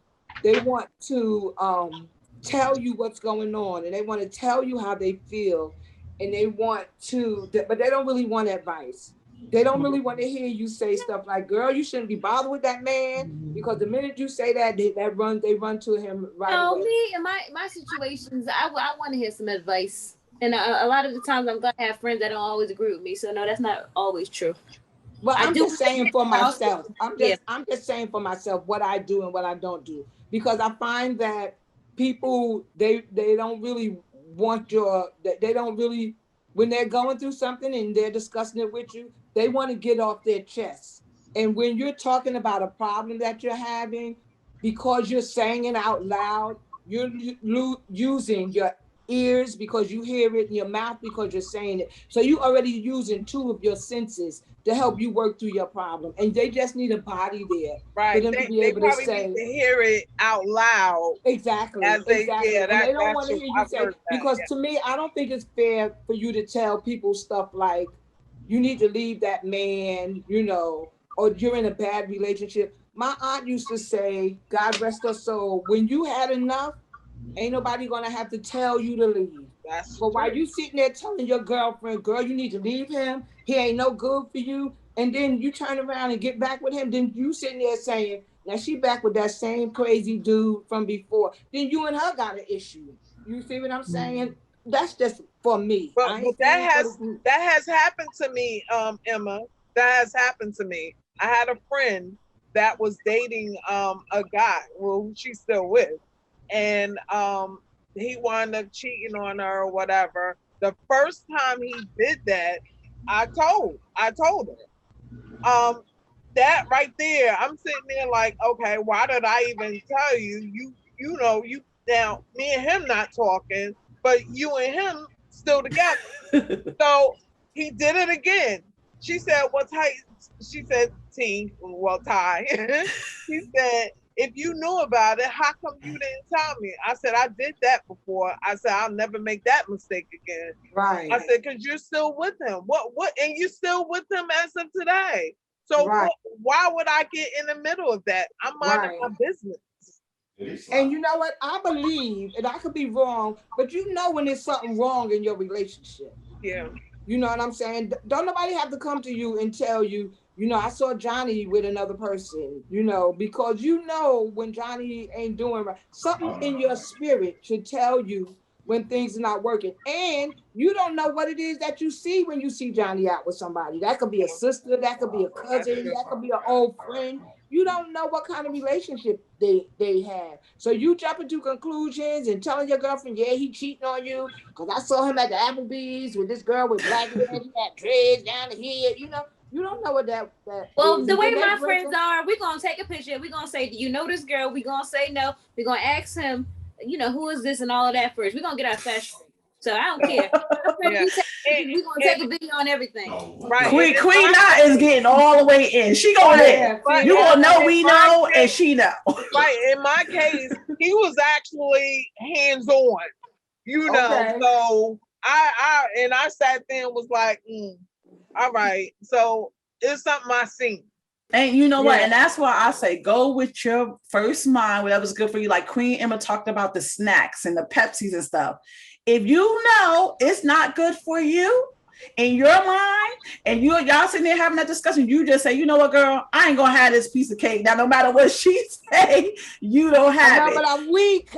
tell you what's going on and they want to tell you how they feel and they want to, but they don't really want advice. They don't really want to hear you say stuff like, girl, you shouldn't be bothered with that man, because the minute you say that, they run to him right away. Me and my situations, I want to hear some advice. And a lot of the times I'm going to have friends that don't always agree with me. So no, that's not always true. Well, I'm just saying for myself. I'm just saying for myself what I do and what I don't do. Because I find that people, they don't really want they don't really, when they're going through something and they're discussing it with you, they want to get off their chest. And when you're talking about a problem that you're having, because you're saying it out loud, you're using your ears because you hear it in your mouth because you're saying it. So you already using two of your senses to help you work through your problem. And they just need a body there for them to be able to say. Need to hear it out loud. Exactly. And they don't want to hear you say, because to me, I don't think it's fair for you to tell people stuff like, you need to leave that man, or you're in a bad relationship. My aunt used to say, God rest her soul, when you had enough, ain't nobody gonna have to tell you to leave. But while you sitting there telling your girlfriend, girl, you need to leave him, he ain't no good for you, and then you turn around and get back with him, then you sitting there saying, now she back with that same crazy dude from before. Then you and her got an issue. You see what I'm saying? That's just for me. But that has happened to me, Emma. That has happened to me. I had a friend that was dating a guy, who she's still with. And he wound up cheating on her or whatever. The first time he did that, I told her. That right there, I'm sitting there like, okay, why did I even tell you? You now, me and him not talking, but you and him still together. So he did it again. She said, she said, Ty. She said, if you knew about it, how come you didn't tell me? I said, I did that before. I said, I'll never make that mistake again. Right. I said, because you're still with him. What? And you're still with him as of today. So why would I get in the middle of that? I'm minding my business. And you know what? I believe, and I could be wrong, but when there's something wrong in your relationship. Yeah. You know what I'm saying? Don't nobody have to come to you and tell you, I saw Johnny with another person, because when Johnny ain't doing right. Something in your spirit should tell you when things are not working. And you don't know what it is that you see when you see Johnny out with somebody. That could be a sister, that could be a cousin, that could be an old friend. You don't know what kind of relationship they have. So you jumping to conclusions and telling your girlfriend, yeah, he cheating on you because I saw him at the Applebee's with this girl with black hair, he had dreads down the head, You don't know what that well, the way my friends are, we're going to take a picture. We're going to say, do you know this girl? We're going to say no. We're going to ask him, who is this and all of that first. We're going to get our fashion. So I don't care. We're going to take a video on everything. Right. Queen Knot is getting all the way in. She going in. You going to know we know and she know. Right. In my case, he was actually hands-on. You know, Okay. so I sat there and was like, all right. So it's something I seen. And you know what? Yeah. And that's why I say go with your first mind, whatever's good for you. Like Queen Emma talked about the snacks and the Pepsis and stuff. If you know it's not good for you in your mind, and y'all sitting there having that discussion, you just say, you know what, girl, I ain't gonna have this piece of cake. Now, no matter what she say, you don't have it. But I'm weak.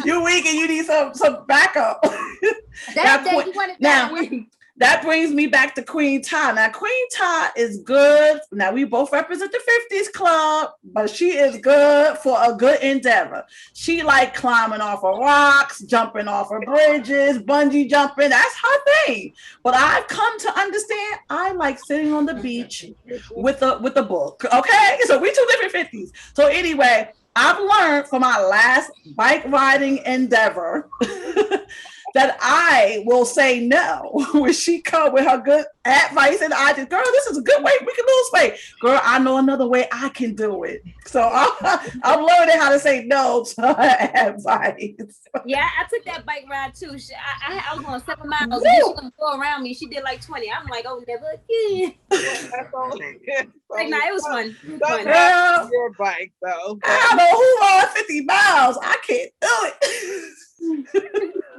You're weak and you need some backup. That brings me back to Queen Ty. Now, Queen Ty is good. Now, we both represent the 50s club, but she is good for a good endeavor. She like climbing off of rocks, jumping off of bridges, bungee jumping. That's her thing. But I've come to understand I like sitting on the beach with a book. Okay? So we two different 50s. So anyway, I've learned from my last bike riding endeavor that I will say no when she come with her good advice, and I just, girl, this is a good way we can lose weight. Girl, I know another way I can do it. So I'm learning how to say no to her advice. Yeah, I took that bike ride too. I was going 7 miles. And then she gonna go around me. She did like 20. I'm like, oh, never again. Like, nah, it was fun. Your bike though. I don't know who rode 50 miles. I can't do it.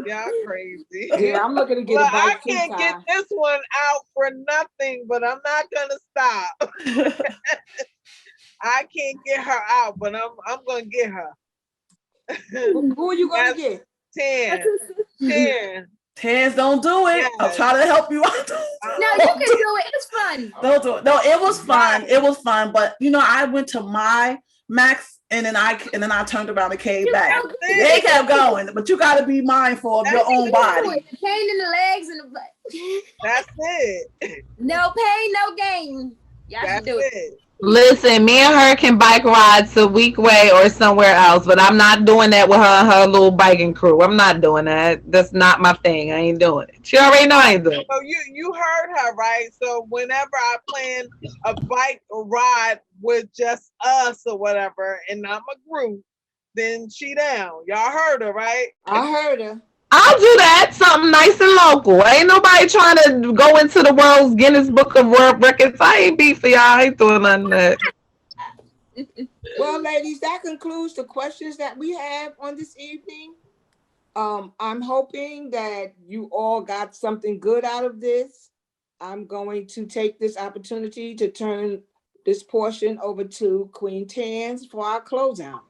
Y'all crazy. Yeah, I'm looking to get a bike. I can't get this one out for nothing, but I'm not gonna stop. I can't get her out, but I'm gonna get her. Who are you gonna get? 10. Tans, don't do it. Yes. I'll try to help you out. No, you can do it. It's fun. Don't do it. No, it was fun. It was fun. But you know, I went to my max and then I turned around and came back. They kept going, but you got to be mindful of your own body. The pain in the legs and the butt. That's it. No pain, no gain. Y'all should do it. Listen, me and her can bike ride to Weekway or somewhere else, but I'm not doing that with her and her little biking crew. I'm not doing that. That's not my thing. I ain't doing it. She already know I ain't doing it. So you heard her, right? So whenever I plan a bike ride with just us or whatever, and I'm a group, then she down. Y'all heard her, right? I heard her. I'll do that. Something nice and local. Ain't nobody trying to go into the world's Guinness Book of World Records. I ain't beat for y'all. I ain't doing none of that. Well, ladies, that concludes the questions that we have on this evening. I'm hoping that you all got something good out of this. I'm going to take this opportunity to turn this portion over to Queen Tans for our closeout.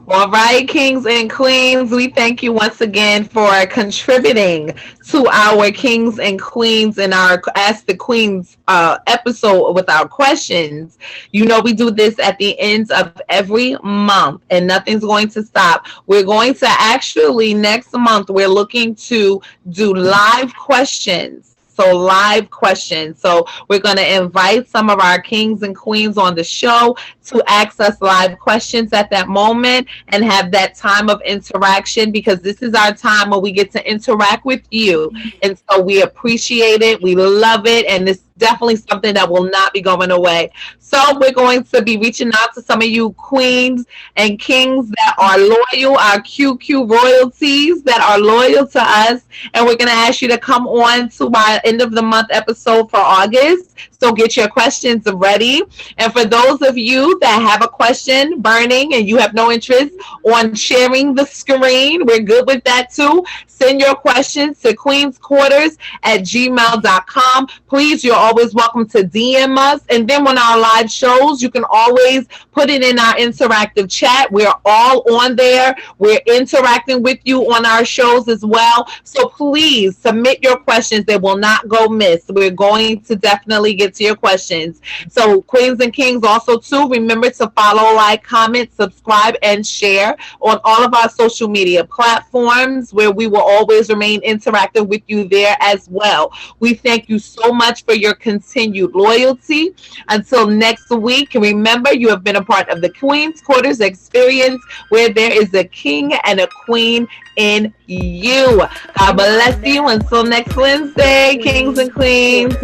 All right, kings and queens, we thank you once again for contributing to our kings and queens and our Ask the Queens episode with our questions. You know, we do this at the ends of every month and nothing's going to stop. We're going to actually, next month, we're looking to do live questions. So live questions. So we're going to invite some of our kings and queens on the show to ask us live questions at that moment and have that time of interaction, because this is our time where we get to interact with you. And so we appreciate it. We love it. And this is definitely something that will not be going away. So we're going to be reaching out to some of you queens and kings that are loyal, our QQ royalties that are loyal to us. And we're going to ask you to come on to our end of the month episode for August. So get your questions ready. And for those of you that have a question burning and you have no interest on sharing the screen, we're good with that too. Send your questions to queenzquarters@gmail.com. Please, you're always welcome to DM us. And then when our live shows, you can always put it in our interactive chat. We're all on there. We're interacting with you on our shows as well. So please submit your questions. They will not go missed. We're going to definitely get to your questions. So queens and kings, also too, remember to follow, like, comment, subscribe, and share on all of our social media platforms, where we will always remain interactive with you there as well. We thank you so much for your continued loyalty. Until next week, remember, you have been a part of the Queenzquarters experience, where there is a king and a queen in you. God bless you. Until next Wednesday, kings and queens.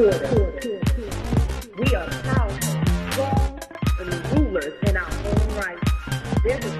We are powerful, strong, and rulers in our own right. There's a